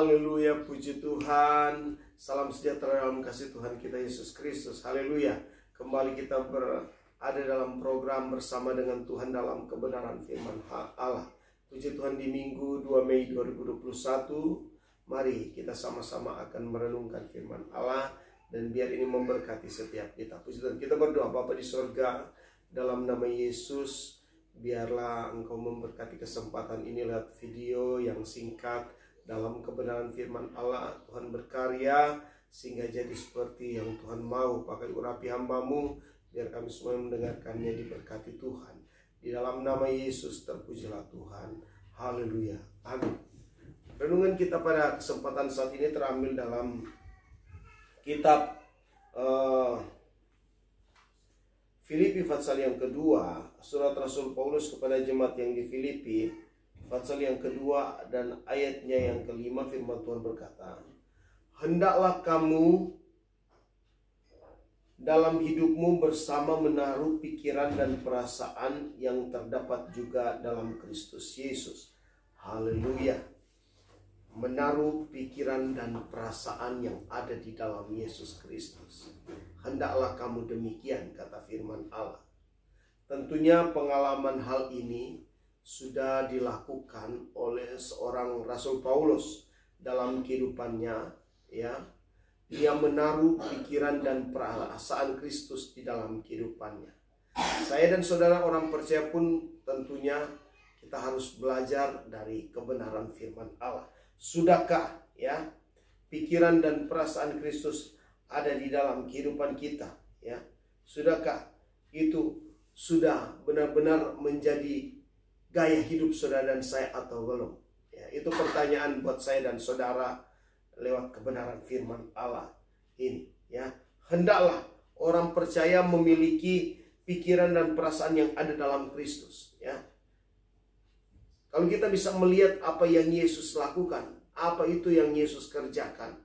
Haleluya, puji Tuhan. Salam sejahtera dalam kasih Tuhan kita Yesus Kristus. Haleluya. Kembali kita berada dalam program bersama dengan Tuhan dalam kebenaran firman Allah. Puji Tuhan, di Minggu 2 Mei 2021, mari kita sama-sama akan merenungkan firman Allah, dan biar ini memberkati setiap kita. Puji Tuhan, kita berdoa. Bapa di sorga, dalam nama Yesus, biarlah Engkau memberkati kesempatan ini lewat video yang singkat dalam kebenaran firman Allah. Tuhan berkarya sehingga jadi seperti yang Tuhan mau. Pakai urapi hamba-Mu, biar kami semua yang mendengarkannya diberkati Tuhan. Di dalam nama Yesus terpujilah Tuhan. Haleluya. Amin. Renungan kita pada kesempatan saat ini terambil dalam kitab Filipi pasal yang kedua, surat Rasul Paulus kepada jemaat yang di Filipi, pasal yang kedua dan ayatnya yang kelima. Firman Tuhan berkata, "Hendaklah kamu dalam hidupmu bersama menaruh pikiran dan perasaan yang terdapat juga dalam Kristus Yesus." Haleluya. Menaruh pikiran dan perasaan yang ada di dalam Yesus Kristus. Hendaklah kamu demikian, kata firman Allah. Tentunya pengalaman hal ini sudah dilakukan oleh seorang Rasul Paulus dalam kehidupannya, ya. Dia menaruh pikiran dan perasaan Kristus di dalam kehidupannya. Saya dan saudara orang percaya pun tentunya kita harus belajar dari kebenaran firman Allah. Sudahkah, ya, pikiran dan perasaan Kristus ada di dalam kehidupan kita, ya? Sudahkah itu sudah benar-benar menjadi gaya hidup saudara dan saya atau belum? Ya, itu pertanyaan buat saya dan saudara lewat kebenaran firman Allah ini, ya. Hendaklah orang percaya memiliki pikiran dan perasaan yang ada dalam Kristus, ya. Kalau kita bisa melihat apa yang Yesus lakukan, apa itu yang Yesus kerjakan,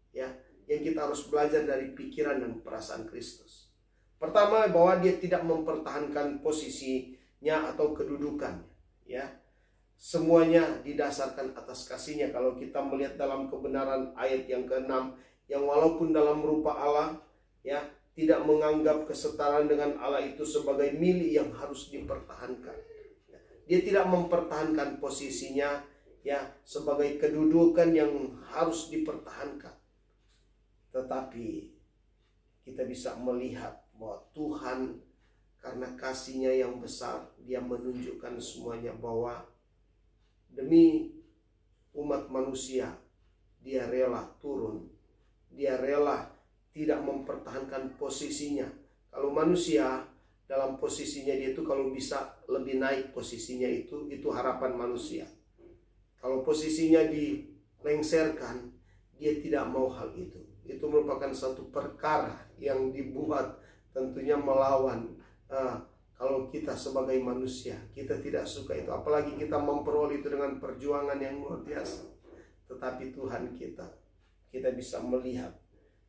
ya, yang kita harus belajar dari pikiran dan perasaan Kristus. Pertama, bahwa dia tidak mempertahankan posisinya atau kedudukannya, ya. Semuanya didasarkan atas kasihnya. Kalau kita melihat dalam kebenaran ayat yang ke-6, yang walaupun dalam rupa Allah, ya, tidak menganggap kesetaraan dengan Allah itu sebagai milik yang harus dipertahankan. Dia tidak mempertahankan posisinya, ya, sebagai kedudukan yang harus dipertahankan. Tetapi kita bisa melihat bahwa Tuhan karena kasihnya yang besar, dia menunjukkan semuanya bahwa demi umat manusia, dia rela turun. Dia rela tidak mempertahankan posisinya. Kalau manusia dalam posisinya dia itu kalau bisa lebih naik posisinya, itu harapan manusia. Kalau posisinya dilengserkan, dia tidak mau hal itu. Itu merupakan satu perkara yang dibuat tentunya melawan. Kalau kita sebagai manusia, kita tidak suka itu. Apalagi kita memperoleh itu dengan perjuangan yang luar biasa. Tetapi Tuhan kita bisa melihat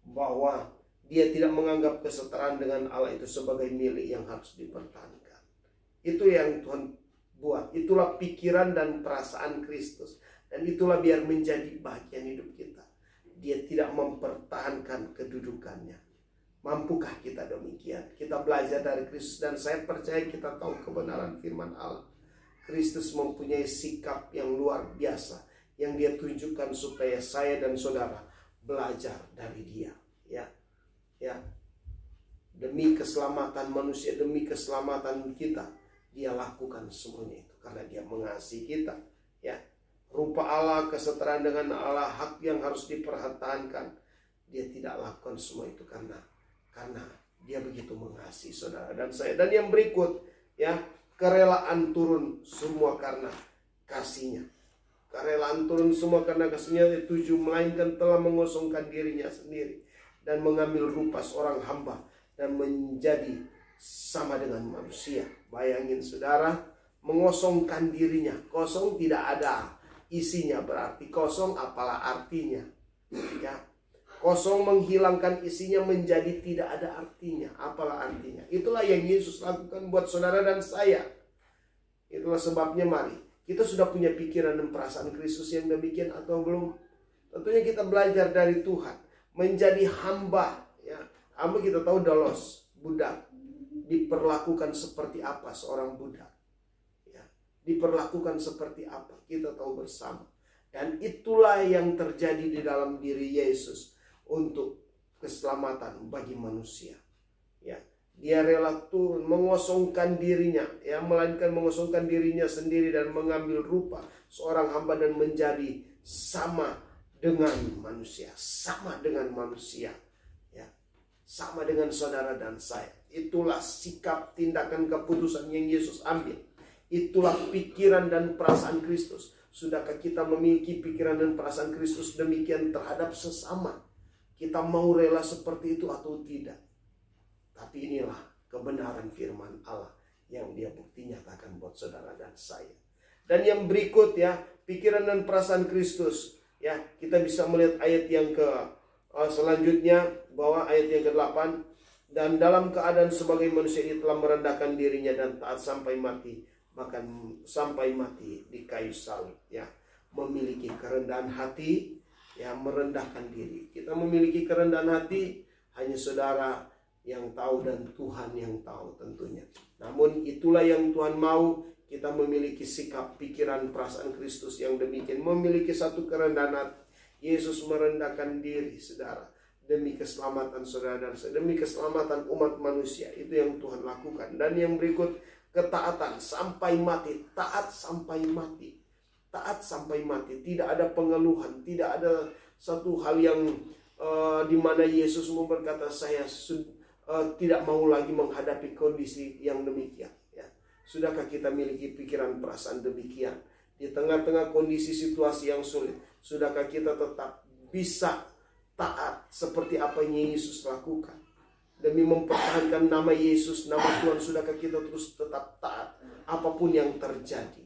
bahwa dia tidak menganggap kesetaraan dengan Allah itu sebagai milik yang harus dipertahankan. Itu yang Tuhan buat. Itulah pikiran dan perasaan Kristus. Dan itulah biar menjadi bagian hidup kita. Dia tidak mempertahankan kedudukannya. Mampukah kita demikian? Kita belajar dari Kristus, dan saya percaya kita tahu kebenaran firman Allah. Kristus mempunyai sikap yang luar biasa yang dia tunjukkan supaya saya dan saudara belajar dari dia, ya. Ya, demi keselamatan manusia, demi keselamatan kita, dia lakukan semuanya itu karena dia mengasihi kita, ya. Rupa Allah, kesetaraan dengan Allah, hak yang harus dipertahankan, dia tidak lakukan semua itu karena dia begitu mengasihi saudara dan saya. Dan yang berikut, ya, kerelaan turun semua karena kasihnya. Kerelaan turun semua karena kasihnya, tujuh, melainkan telah mengosongkan dirinya sendiri dan mengambil rupa seorang hamba dan menjadi sama dengan manusia. Bayangin saudara, mengosongkan dirinya. Kosong tidak ada isinya, berarti kosong apalah artinya, ya. Kosong menghilangkan isinya menjadi tidak ada artinya, apalah artinya. Itulah yang Yesus lakukan buat saudara dan saya. Itulah sebabnya mari kita sudah punya pikiran dan perasaan Kristus yang demikian atau belum? Tentunya kita belajar dari Tuhan, menjadi hamba. Ya, hamba kita tahu dolos, budak, diperlakukan seperti apa seorang budak. Ya, diperlakukan seperti apa kita tahu bersama. Dan itulah yang terjadi di dalam diri Yesus untuk keselamatan bagi manusia. Ya, dia rela turun mengosongkan dirinya, ya, melainkan mengosongkan dirinya sendiri dan mengambil rupa seorang hamba dan menjadi sama dengan manusia, sama dengan manusia, ya, sama dengan saudara dan saya. Itulah sikap, tindakan, keputusan yang Yesus ambil. Itulah pikiran dan perasaan Kristus. Sudahkah kita memiliki pikiran dan perasaan Kristus demikian terhadap sesama? Kita mau rela seperti itu atau tidak? Tapi inilah kebenaran firman Allah yang dia bukti nyatakan buat saudara dan saya. Dan yang berikut, ya, pikiran dan perasaan Kristus. Ya, kita bisa melihat ayat yang selanjutnya, bahwa ayat yang ke-8. Dan dalam keadaan sebagai manusia dia telah merendahkan dirinya dan taat sampai mati, bahkan sampai mati di kayu salib. Ya, memiliki kerendahan hati, ya, merendahkan diri. Kita memiliki kerendahan hati hanya saudara yang tahu dan Tuhan yang tahu tentunya. Namun itulah yang Tuhan mau, kita memiliki sikap, pikiran, perasaan Kristus yang demikian, memiliki satu kerendahan hati. Yesus merendahkan diri, saudara, demi keselamatan saudara dan saya, demi keselamatan umat manusia. Itu yang Tuhan lakukan. Dan yang berikut, ketaatan sampai mati, taat sampai mati, taat sampai mati. Tidak ada pengeluhan, tidak ada satu hal yang di mana Yesus mau berkata, saya tidak mau lagi menghadapi kondisi yang demikian. Ya. Sudahkah kita miliki pikiran perasaan demikian? Di tengah-tengah kondisi situasi yang sulit, sudahkah kita tetap bisa taat seperti apa yang Yesus lakukan? Demi mempertahankan nama Yesus, nama Tuhan, sudahkah kita terus tetap taat apapun yang terjadi?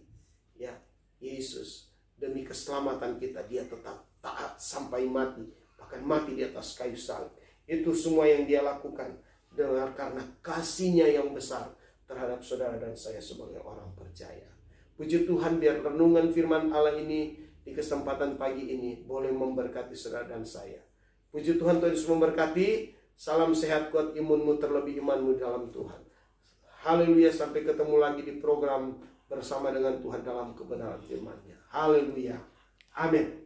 Ya, Yesus demi keselamatan kita, dia tetap taat sampai mati, bahkan mati di atas kayu salib. Itu semua yang dia lakukan karena kasihnya yang besar terhadap saudara dan saya sebagai orang percaya. Puji Tuhan, biar renungan firman Allah ini di kesempatan pagi ini boleh memberkati saudara dan saya. Puji Tuhan, Tuhan Yesus memberkati. Salam sehat, kuat imunmu, terlebih imanmu dalam Tuhan. Haleluya, sampai ketemu lagi di program bersama dengan Tuhan dalam kebenaran firman-Nya. Haleluya. Amin.